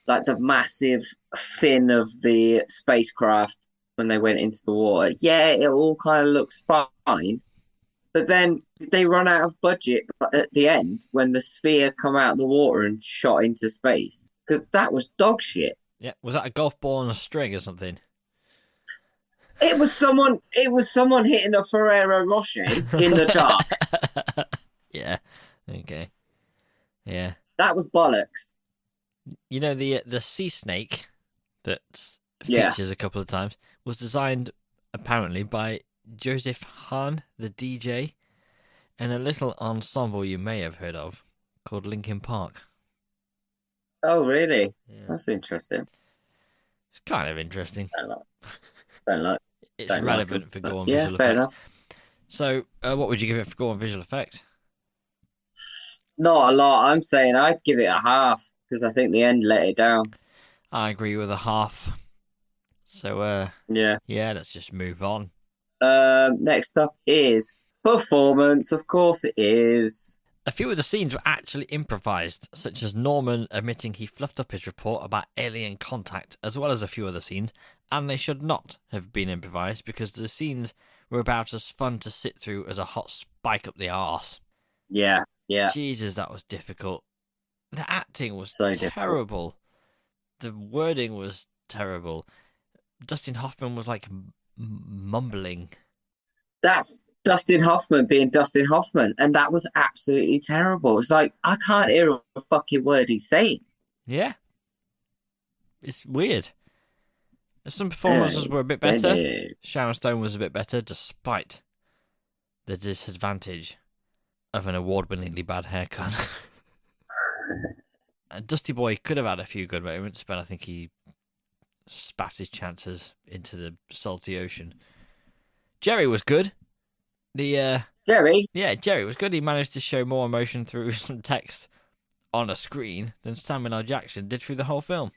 like the massive fin of the spacecraft when they went into the water. Yeah, it all kind of looks fine. But then they run out of budget at the end when the sphere come out of the water and shot into space. Because that was dog shit. Yeah, was that a golf ball on a string or something? It was someone hitting a Ferrero Rocher in the dark. Yeah. Okay. Yeah. That was bollocks. You know, the sea snake that Yeah. features a couple of times was designed apparently by Joseph Hahn, the DJ, and a little ensemble you may have heard of called Linkin Park. Oh, really? Yeah. That's interesting. It's kind of interesting. Don't like. It's Don't like relevant them, for but gore and yeah, visual fair effects. enough. So, what would you give it for gore and visual effects? Not a lot. I'm saying I'd give it a half because I think the end let it down. I agree with a half. So, Yeah. yeah, let's just move on. Next up is performance. Of course it is. A few of the scenes were actually improvised, such as Norman admitting he fluffed up his report about alien contact, as well as a few other scenes, and they should not have been improvised because the scenes were about as fun to sit through as a hot spike up the arse. Yeah. Jesus, that was difficult. The acting was So difficult. terrible. The wording was terrible. Dustin Hoffman was like mumbling. That's Dustin Hoffman being Dustin Hoffman, and that was absolutely terrible. It's like I can't hear a fucking word he's saying. Yeah. It's weird. Some performances were a bit better. Sharon Stone was a bit better, despite the disadvantage of an award-winningly bad haircut. Dusty Boy could have had a few good moments, but I think he spat his chances into the salty ocean. Jerry was good. Jerry? Yeah, Jerry was good. He managed to show more emotion through some text on a screen than Samuel L. Jackson did through the whole film.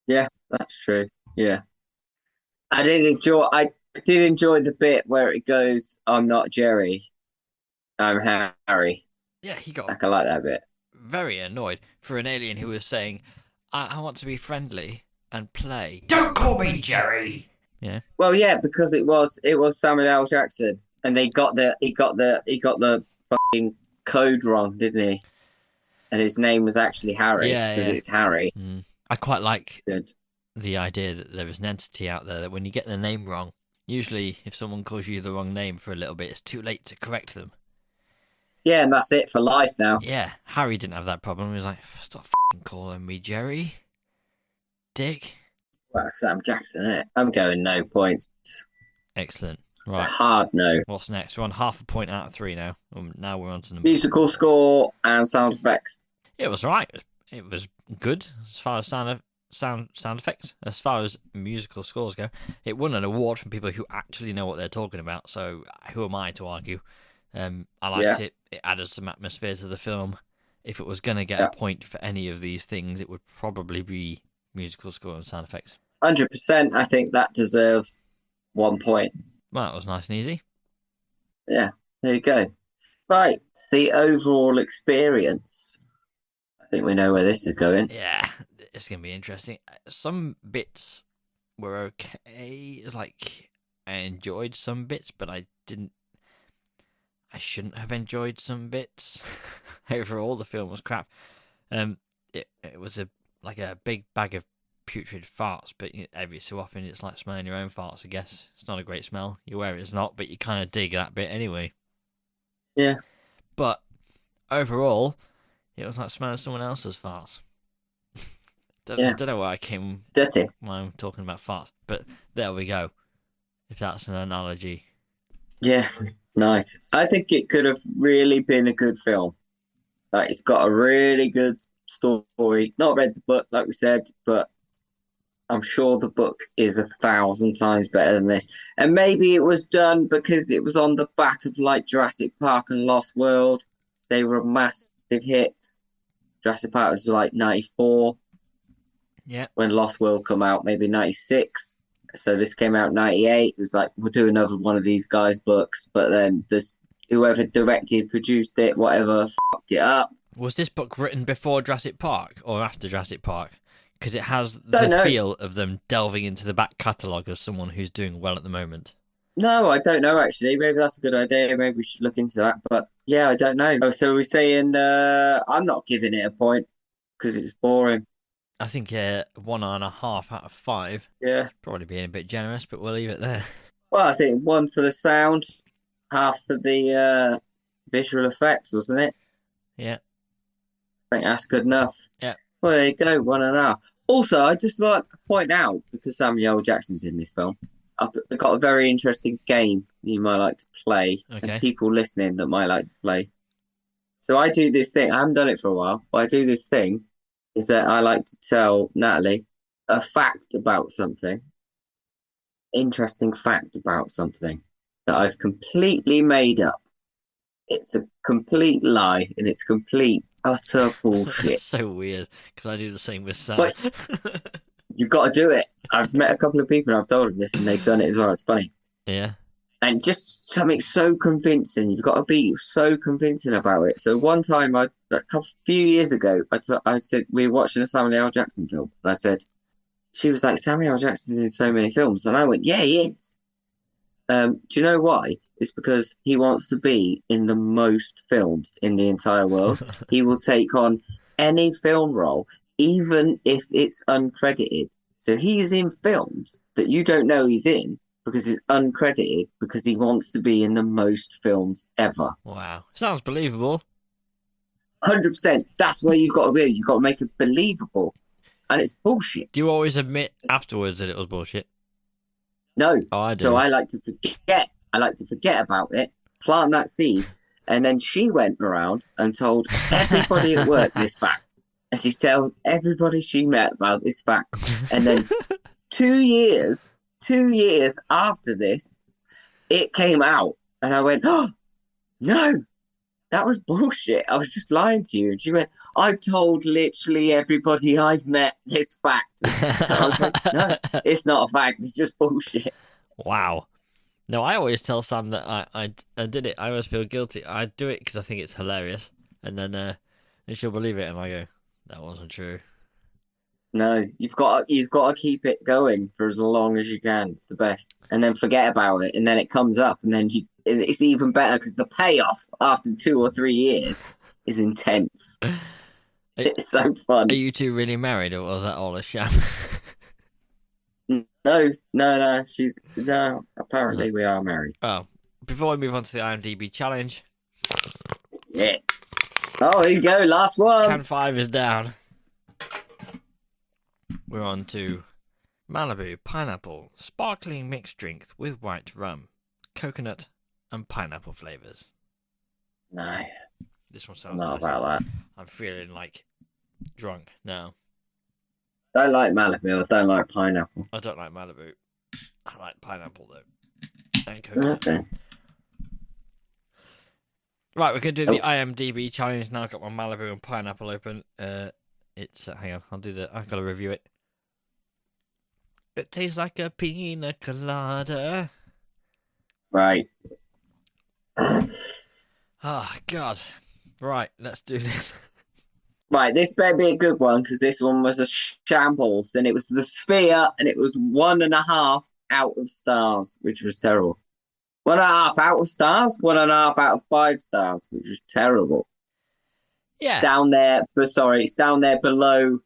Yeah, that's true. Yeah. I did enjoy the bit where it goes, I'm not Jerry, I'm Harry. Yeah, he got I like that bit. very annoyed for an alien who was saying, I want to be friendly and play. Don't call me Jerry! Yeah. Well, yeah, because it was Samuel L. Jackson, and he got the fucking code wrong, didn't he? And his name was actually Harry because it's Harry. I quite like Good. the idea that there is an entity out there that when you get the name wrong, usually if someone calls you the wrong name for a little bit, it's too late to correct them. Yeah, and that's it for life now. Yeah, Harry didn't have that problem. He was like, stop f***ing calling me Jerry. Dick. Well, Sam Jackson, innit? I'm going no points. Excellent. A Right. hard no. What's next? We're on half a point out of 3 now. Now we're on to the Musical score and sound effects. It was right. It was good as far as sound effects. As far as musical scores go, it won an award from people who actually know what they're talking about. So who am I to argue? I liked it. It added some atmosphere to the film. If it was going to get a point for any of these things, it would probably be musical score and sound effects. 100%. I think that deserves 1 point. Well, that was nice and easy. Yeah, there you go. Right, the overall experience. I think we know where this is going. Yeah, it's going to be interesting. Some bits were okay. It's like I enjoyed some bits, but I shouldn't have enjoyed some bits. Overall, the film was crap. It was like a big bag of putrid farts, but every so often it's like smelling your own farts, I guess. It's not a great smell. You wear it's not, but you kind of dig that bit anyway. Yeah. But overall, it was like smelling someone else's farts. I don't know where I came dirty when I'm talking about farts, but there we go. If that's an analogy. Yeah, nice. I think it could have really been a good film. Like, it's got a really good story. Not read the book, like we said, but I'm sure the book is 1,000 times better than this. And maybe it was done because it was on the back of like Jurassic Park and Lost World. They were massive hits. Jurassic Park was like 94. Yeah. when Lost World come out, maybe 96. So this came out 98. It was like, we'll do another one of these guys' books. But then this whoever directed, produced it, whatever, fucked it up. Was this book written before Jurassic Park or after Jurassic Park? Because it has Don't the know. feel of them delving into the back catalogue of someone who's doing well at the moment. No, I don't know actually. Maybe that's a good idea. Maybe we should look into that. But yeah, I don't know. Oh, so we're saying I'm not giving it a point because it's boring. I think 1.5 out of 5. Yeah. Probably being a bit generous, but we'll leave it there. Well, I think 1 for the sound, half for the visual effects, wasn't it? Yeah. I think that's good enough. Yeah. Well, there you go, 1.5. Also, I'd just like to point out, because Samuel L. Jackson's in this film, I've got a very interesting game you might like to play, Okay. and people listening that might like to play. So I do this thing. I haven't done it for a while, but I do this thing, is that I like to tell Natalie a fact about something, interesting fact about something that I've completely made up. It's a complete lie, and it's complete, utter bullshit. It's so weird, because I do the same with Sam. But- You've got to do it. I've met a couple of people and I've told them this, and they've done it as well. It's funny. Yeah. And just something so convincing. You've got to be so convincing about it. So one time, few years ago, I said we were watching a Samuel L. Jackson film, and I said, she was like, Samuel L. Jackson's in so many films, and I went, yeah, he is. Do you know why? It's because he wants to be in the most films in the entire world. He will take on any film role, even if it's uncredited. So he is in films that you don't know he's in because it's uncredited, because he wants to be in the most films ever. Wow. Sounds believable. 100%. That's where you've got to be. You've got to make it believable. And it's bullshit. Do you always admit afterwards that it was bullshit? No. Oh, I do. So I like to forget. I like to forget about it, plant that seed, and then she went around and told everybody at work this fact. And she tells everybody she met about this fact. And then 2 years after this, it came out. And I went, oh, no, that was bullshit. I was just lying to you. And she went, I've told literally everybody I've met this fact. And I was like, no, it's not a fact. It's just bullshit. Wow. No, I always tell Sam that I did it. I always feel guilty. I do it because I think it's hilarious. And then she'll believe it. And I go, that wasn't true. No, you've got to keep it going for as long as you can. It's the best, and then forget about it, and then it comes up, and then it's even better because the payoff after 2 or 3 years is intense. It's so fun. Are you two really married, or was that all a sham? No. No. Apparently, we are married. Oh, before we move on to the IMDb challenge, Yes. Oh, here you go. Last one. Can 5 is down. We're on to Malibu Pineapple Sparkling Mixed Drink with white rum, coconut, and pineapple flavors. No, This one sounds not good. about that. I'm feeling like drunk now. Don't like Malibu. I don't like pineapple. I don't like Malibu. I like pineapple though. And coconut. Okay. Right, we're going to do the IMDb challenge now. I've got my Malibu and pineapple open. It's hang on, I've got to review it. It tastes like a pina colada. Right. Oh, God. Right, let's do this. Right, this better be a good one because this one was a shambles, and it was the Sphere, and it was 1.5 out of stars, which was terrible. 1.5 out of stars, 1.5 out of 5 stars, which was terrible. Yeah. Down there, but sorry, it's down there below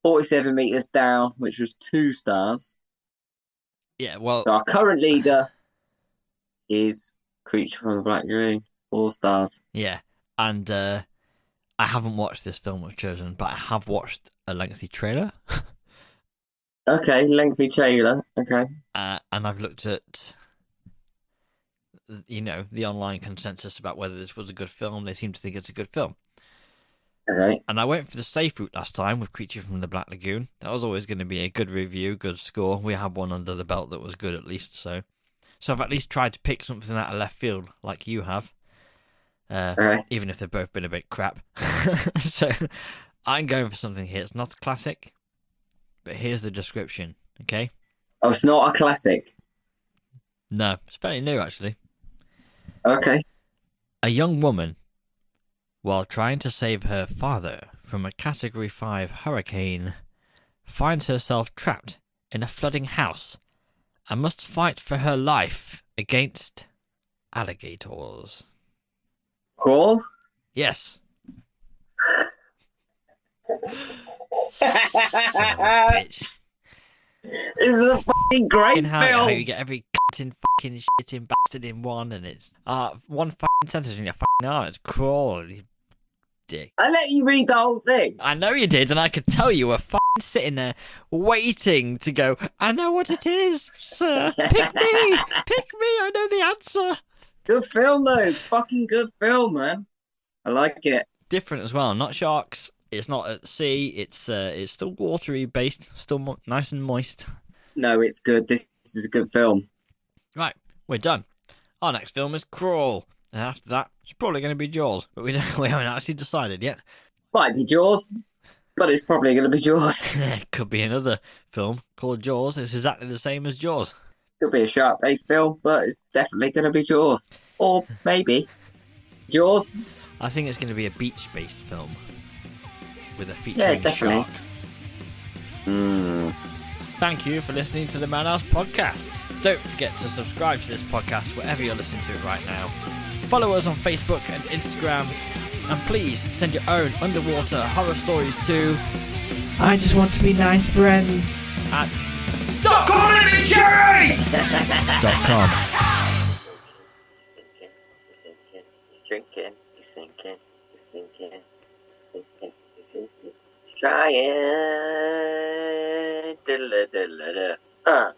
47 meters down, which was 2 stars. Yeah, well, So our current leader is Creature from the Black Lagoon, 4 stars. yeah. And I haven't watched this film I've chosen, but I have watched a lengthy trailer. Okay, lengthy trailer. Okay. And I've looked at, the online consensus about whether this was a good film. They seem to think it's a good film. Okay. And I went for the safe route last time with Creature from the Black Lagoon. That was always going to be a good review, good score. We had one under the belt that was good at least, so I've at least tried to pick something out of left field like you have. Even if they've both been a bit crap. So I'm going for something here. It's not a classic, But here's the description, okay? Oh, it's not a classic. No, it's fairly new, actually. Okay. A young woman, while trying to save her father from a Category 5 hurricane, finds herself trapped in a flooding house and must fight for her life against alligators. Crawl? Yes. Son of a bitch. This is a fucking great How you film. get every cutting fucking shitting bastard in one, and it's one fucking sentence in your fucking arm. It's crawl, you dick. I let you read the whole thing. I know you did, and I could tell you were fucking sitting there waiting to go. I know what it is, sir. Pick me, I know the answer. Good film though. Fucking good film, man. I like it. Different as well. Not sharks. It's not at sea. It's still watery based. Still nice and moist. No, it's good. This is a good film. Right, we're done. Our next film is Crawl, and after that, it's probably going to be Jaws, but we haven't actually decided yet. Might be Jaws, but it's probably going to be Jaws. It could be another film called Jaws. It's exactly the same as Jaws. Could be a shark-based film, but it's definitely going to be Jaws. Or maybe Jaws. I think it's going to be a beach-based film with a featuring definitely. shark. Thank you for listening to the Madhouse Podcast. Don't forget to subscribe to this podcast wherever you're listening to it right now. Follow us on Facebook and Instagram, and please send your own underwater horror stories to I just want to be nice friends at .com. He's drinking, he's thinking, he's thinking, he's thinking, he's thinking, he's trying. Diddle-a-diddle-a-da.